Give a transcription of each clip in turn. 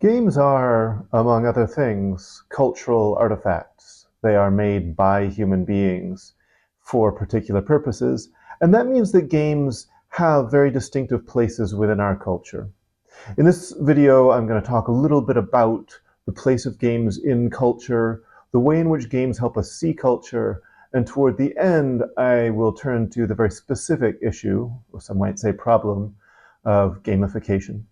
Games are, among other things, cultural artifacts. They are made by human beings for particular purposes, and that means that games have very distinctive places within our culture. In this video, I'm going to talk a little bit about the place of games in culture, the way in which games help us see culture, and toward the end, I will turn to the very specific issue, or some might say problem, of gamification.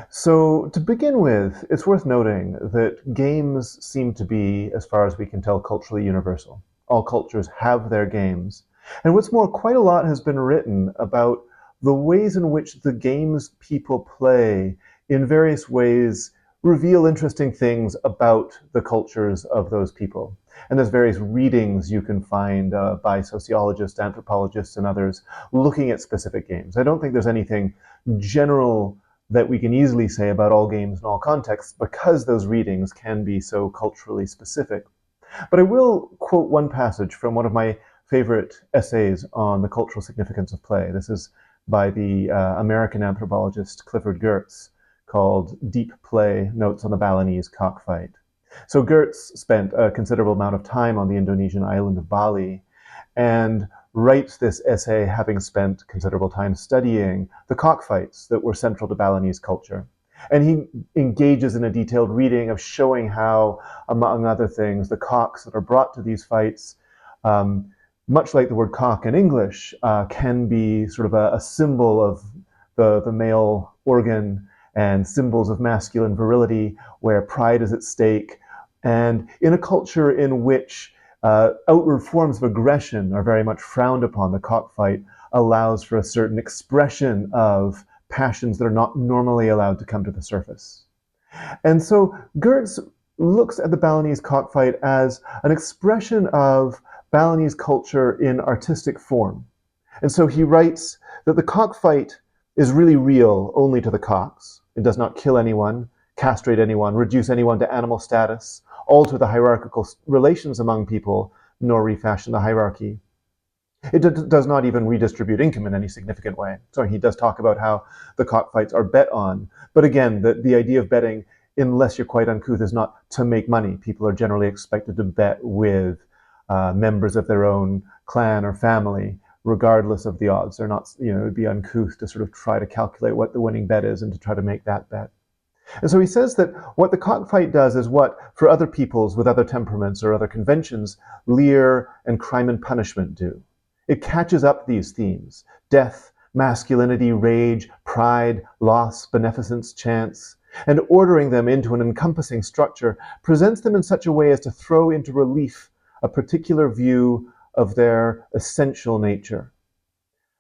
So to begin with, it's worth noting that games seem to be, as far as we can tell, culturally universal. All cultures have their games. And what's more, quite a lot has been written about the ways in which the games people play in various ways reveal interesting things about the cultures of those people. And there's various readings you can find by sociologists, anthropologists, and others looking at specific games. I don't think there's anything general that we can easily say about all games in all contexts because those readings can be so culturally specific. But I will quote one passage from one of my favorite essays on the cultural significance of play. This is by the American anthropologist Clifford Geertz, called Deep Play, Notes on the Balinese Cockfight. So Geertz spent a considerable amount of time on the Indonesian island of Bali and writes this essay having spent considerable time studying the cockfights that were central to Balinese culture. And he engages in a detailed reading of showing how, among other things, the cocks that are brought to these fights, much like the word cock in English, can be sort of a symbol of the male organ and symbols of masculine virility, where pride is at stake. And in a culture in which outward forms of aggression are very much frowned upon, the cockfight allows for a certain expression of passions that are not normally allowed to come to the surface. And so Geertz looks at the Balinese cockfight as an expression of Balinese culture in artistic form. And so he writes that the cockfight is really real only to the cocks. It does not kill anyone, castrate anyone, reduce anyone to animal status, alter the hierarchical relations among people, nor refashion the hierarchy. It does not even redistribute income in any significant way. So he does talk about how the cockfights are bet on. But again, the idea of betting, unless you're quite uncouth, is not to make money. People are generally expected to bet with members of their own clan or family, regardless of the odds. They're not, it would be uncouth to sort of try to calculate what the winning bet is and to try to make that bet. And so he says that what the cockfight does is what, for other peoples with other temperaments or other conventions, Lear and Crime and Punishment do. It catches up these themes: death, masculinity, rage, pride, loss, beneficence, chance, and ordering them into an encompassing structure presents them in such a way as to throw into relief a particular view of their essential nature.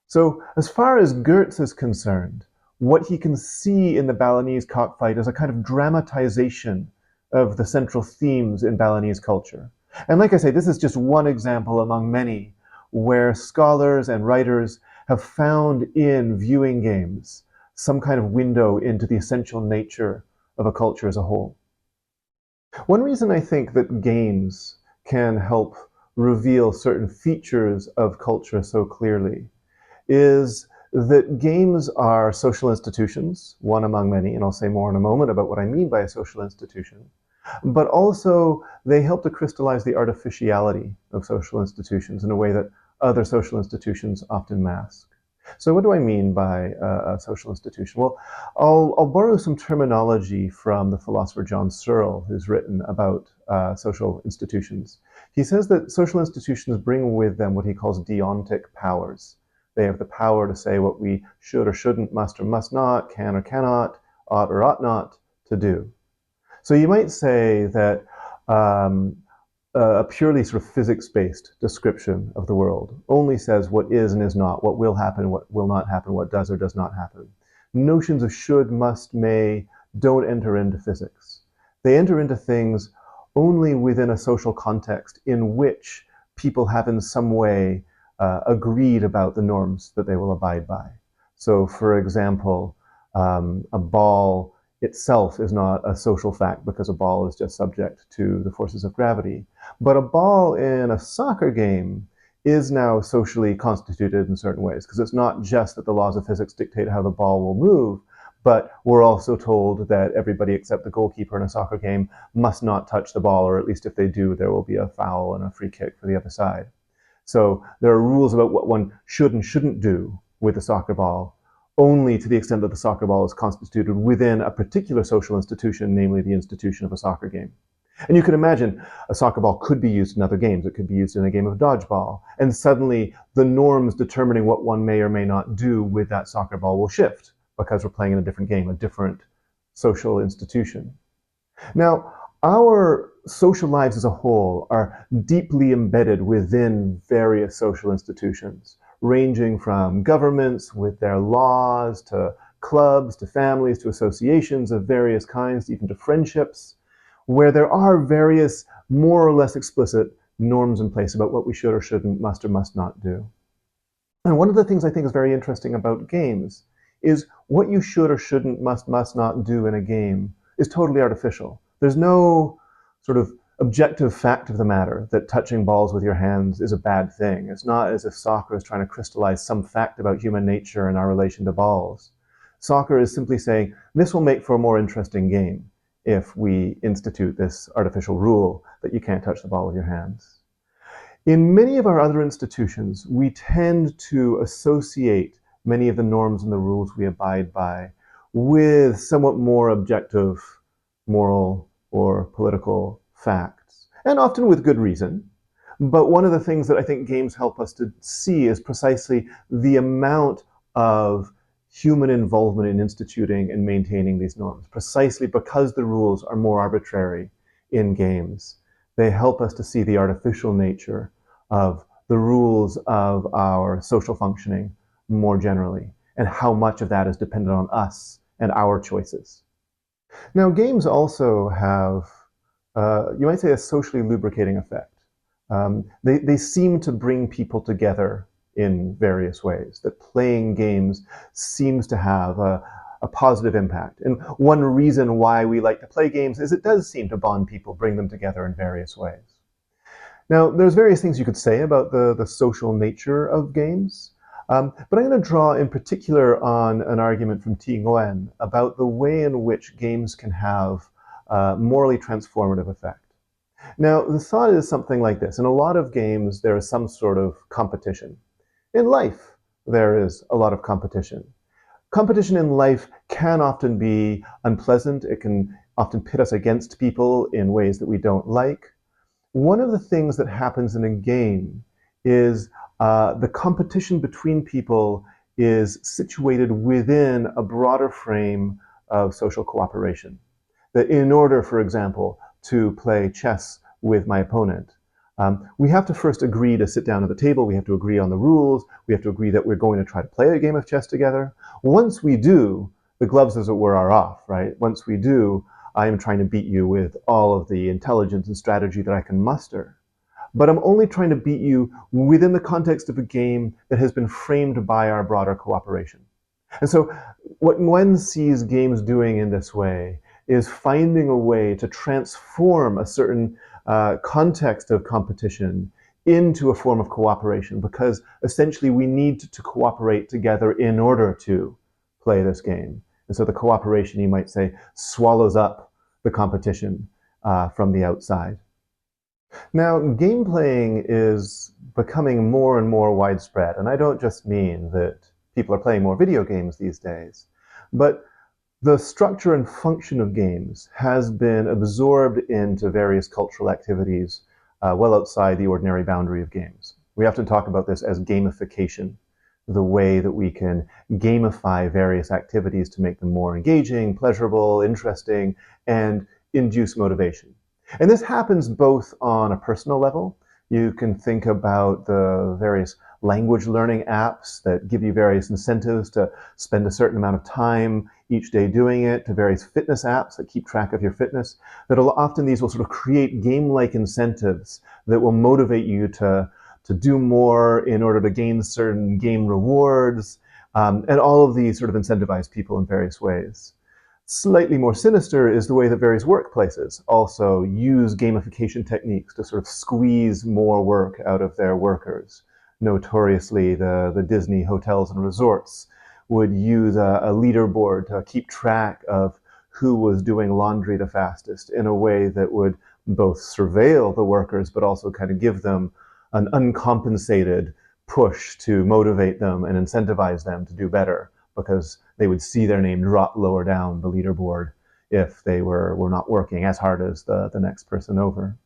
So as far as Geertz is concerned, what he can see in the Balinese cockfight is a kind of dramatization of the central themes in Balinese culture. And like I say, this is just one example among many where scholars and writers have found in viewing games some kind of window into the essential nature of a culture as a whole. One reason I think that games can help reveal certain features of culture so clearly is that games are social institutions, one among many, and I'll say more in a moment about what I mean by a social institution, but also they help to crystallize the artificiality of social institutions in a way that other social institutions often mask. So what do I mean by a social institution? Well, I'll borrow some terminology from the philosopher John Searle, who's written about social institutions. He says that social institutions bring with them what he calls deontic powers. They have the power to say what we should or shouldn't, must or must not, can or cannot, ought or ought not to do. So you might say that a purely sort of physics-based description of the world only says what is and is not, what will happen, what will not happen, what does or does not happen. Notions of should, must, may don't enter into physics. They enter into things only within a social context in which people have in some way agreed about the norms that they will abide by. So, for example, a ball itself is not a social fact because a ball is just subject to the forces of gravity. But a ball in a soccer game is now socially constituted in certain ways, because it's not just that the laws of physics dictate how the ball will move, but we're also told that everybody except the goalkeeper in a soccer game must not touch the ball, or at least if they do, there will be a foul and a free kick for the other side. So there are rules about what one should and shouldn't do with a soccer ball, only to the extent that the soccer ball is constituted within a particular social institution, namely the institution of a soccer game. And you can imagine a soccer ball could be used in other games. It could be used in a game of dodgeball. And suddenly the norms determining what one may or may not do with that soccer ball will shift because we're playing in a different game, a different social institution. Now, our social lives as a whole are deeply embedded within various social institutions, ranging from governments with their laws to clubs to families to associations of various kinds, even to friendships, where there are various more or less explicit norms in place about what we should or shouldn't, must or must not do. And one of the things I think is very interesting about games is what you should or shouldn't, must not do in a game is totally artificial. There's no sort of objective fact of the matter that touching balls with your hands is a bad thing. It's not as if soccer is trying to crystallize some fact about human nature and our relation to balls. Soccer is simply saying, this will make for a more interesting game if we institute this artificial rule that you can't touch the ball with your hands. In many of our other institutions, we tend to associate many of the norms and the rules we abide by with somewhat more objective moral or political facts, and often with good reason. But one of the things that I think games help us to see is precisely the amount of human involvement in instituting and maintaining these norms, precisely because the rules are more arbitrary in games. They help us to see the artificial nature of the rules of our social functioning more generally, and how much of that is dependent on us and our choices. Now, games also have, you might say, a socially lubricating effect. They seem to bring people together in various ways, that playing games seems to have a positive impact. And one reason why we like to play games is it does seem to bond people, bring them together in various ways. Now, there's various things you could say about the social nature of games, but I'm going to draw in particular on an argument from Thi Nguyen about the way in which games can have a morally transformative effect. Now, the thought is something like this. In a lot of games, there is some sort of competition. In life, there is a lot of competition. Competition in life can often be unpleasant. It can often pit us against people in ways that we don't like. One of the things that happens in a game is the competition between people is situated within a broader frame of social cooperation. That in order, for example, to play chess with my opponent, we have to first agree to sit down at the table. We have to agree on the rules. We have to agree that we're going to try to play a game of chess together. Once we do, the gloves, as it were, are off, right? Once we do, I am trying to beat you with all of the intelligence and strategy that I can muster. But I'm only trying to beat you within the context of a game that has been framed by our broader cooperation. And so what Nguyen sees games doing in this way is finding a way to transform a certain context of competition into a form of cooperation, because essentially we need to cooperate together in order to play this game. And so the cooperation, you might say, swallows up the competition from the outside. Now, game playing is becoming more and more widespread, and I don't just mean that people are playing more video games these days, but the structure and function of games has been absorbed into various cultural activities well outside the ordinary boundary of games. We often talk about this as gamification, the way that we can gamify various activities to make them more engaging, pleasurable, interesting, and induce motivation. And this happens both on a personal level. You can think about the various language learning apps that give you various incentives to spend a certain amount of time each day doing it, to various fitness apps that keep track of your fitness, that often these will sort of create game-like incentives that will motivate you to do more in order to gain certain game rewards, and all of these sort of incentivize people in various ways. Slightly more sinister is the way that various workplaces also use gamification techniques to sort of squeeze more work out of their workers. Notoriously, the Disney hotels and resorts would use a leaderboard to keep track of who was doing laundry the fastest in a way that would both surveil the workers but also kind of give them an uncompensated push to motivate them and incentivize them to do better, because they would see their name drop lower down the leaderboard if they were not working as hard as the next person over.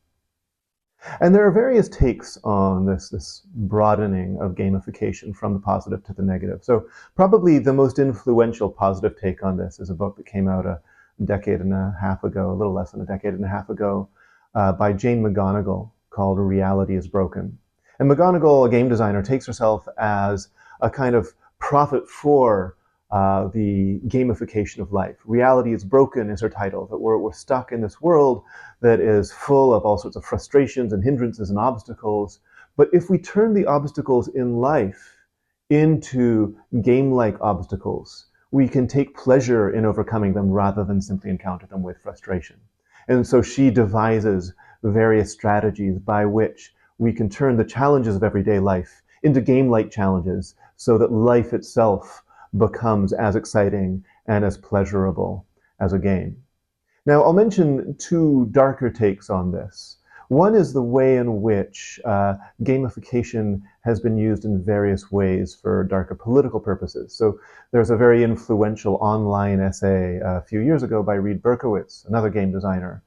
And there are various takes on this broadening of gamification from the positive to the negative. So probably the most influential positive take on this is a book that came out a decade and a half ago, a little less than a decade and a half ago, by Jane McGonigal, called Reality is Broken. And McGonigal, a game designer, takes herself as a kind of prophet for the gamification of life. Reality is Broken is her title, that we're stuck in this world that is full of all sorts of frustrations and hindrances and obstacles. But if we turn the obstacles in life into game-like obstacles, we can take pleasure in overcoming them rather than simply encounter them with frustration. And so she devises various strategies by which we can turn the challenges of everyday life into game-like challenges so that life itself becomes as exciting and as pleasurable as a game. Now, I'll mention two darker takes on this. One is the way in which gamification has been used in various ways for darker political purposes. So there's a very influential online essay a few years ago by Reed Berkowitz, another game designer,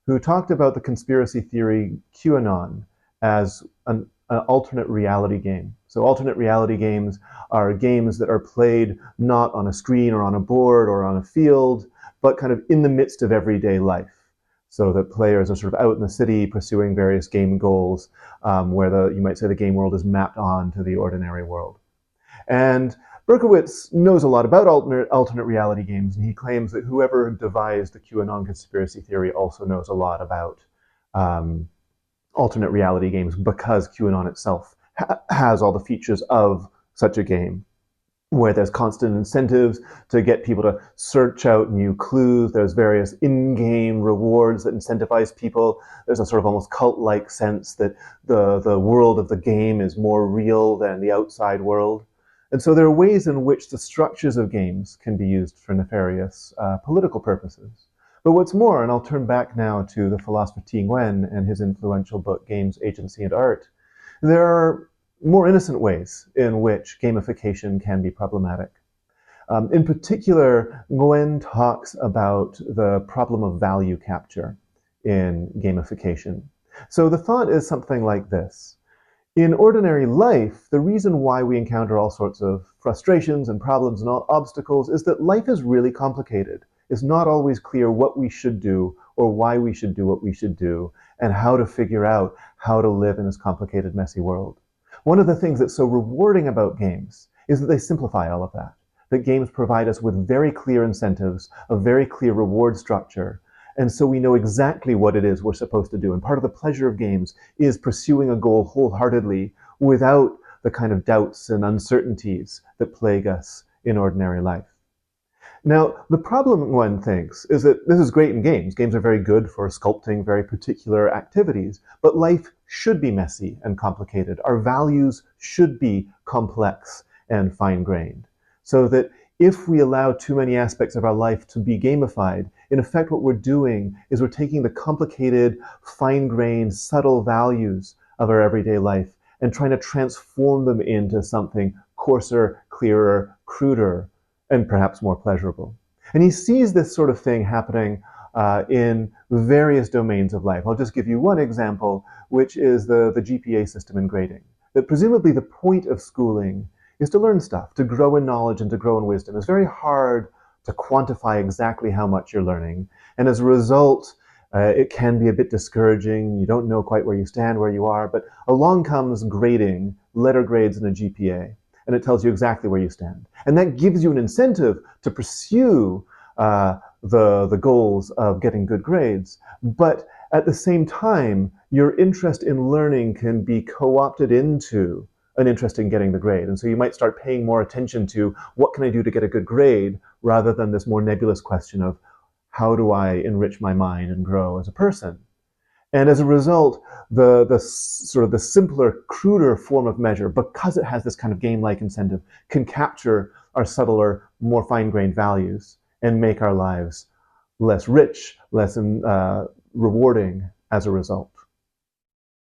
who talked about the conspiracy theory QAnon as an alternate reality game. So alternate reality games are games that are played not on a screen or on a board or on a field, but kind of in the midst of everyday life. So that players are sort of out in the city pursuing various game goals, where you might say the game world is mapped on to the ordinary world. And Berkowitz knows a lot about alternate reality games, and he claims that whoever devised the QAnon conspiracy theory also knows a lot about alternate reality games, because QAnon itself has all the features of such a game, where there's constant incentives to get people to search out new clues. There's various in-game rewards that incentivize people. There's a sort of almost cult-like sense that the world of the game is more real than the outside world. And so there are ways in which the structures of games can be used for nefarious political purposes. But what's more, and I'll turn back now to the philosopher Thi Nguyen and his influential book, Games, Agency, and Art, there are more innocent ways in which gamification can be problematic. In particular, Nguyen talks about the problem of value capture in gamification. So the thought is something like this. In ordinary life, the reason why we encounter all sorts of frustrations and problems and obstacles is that life is really complicated. It's not always clear what we should do or why we should do what we should do and how to figure out how to live in this complicated, messy world. One of the things that's so rewarding about games is that they simplify all of that. That games provide us with very clear incentives, a very clear reward structure, and so we know exactly what it is we're supposed to do. And part of the pleasure of games is pursuing a goal wholeheartedly without the kind of doubts and uncertainties that plague us in ordinary life. Now, the problem, one thinks, is that this is great in games. Games are very good for sculpting very particular activities, but life should be messy and complicated. Our values should be complex and fine-grained, so that if we allow too many aspects of our life to be gamified, in effect what we're doing is we're taking the complicated, fine-grained, subtle values of our everyday life and trying to transform them into something coarser, clearer, cruder, and perhaps more pleasurable. And he sees this sort of thing happening in various domains of life. I'll just give you one example, which is the GPA system in grading. That presumably the point of schooling is to learn stuff, to grow in knowledge and to grow in wisdom. It's very hard to quantify exactly how much you're learning. And as a result, it can be a bit discouraging. You don't know quite where you stand, where you are. But along comes grading, letter grades and a GPA. And it tells you exactly where you stand. And that gives you an incentive to pursue the goals of getting good grades. But at the same time, your interest in learning can be co-opted into an interest in getting the grade. And so you might start paying more attention to what can I do to get a good grade rather than this more nebulous question of how do I enrich my mind and grow as a person. And as a result, the sort of the simpler, cruder form of measure, because it has this kind of game-like incentive, can capture our subtler, more fine-grained values and make our lives less rich, less rewarding as a result.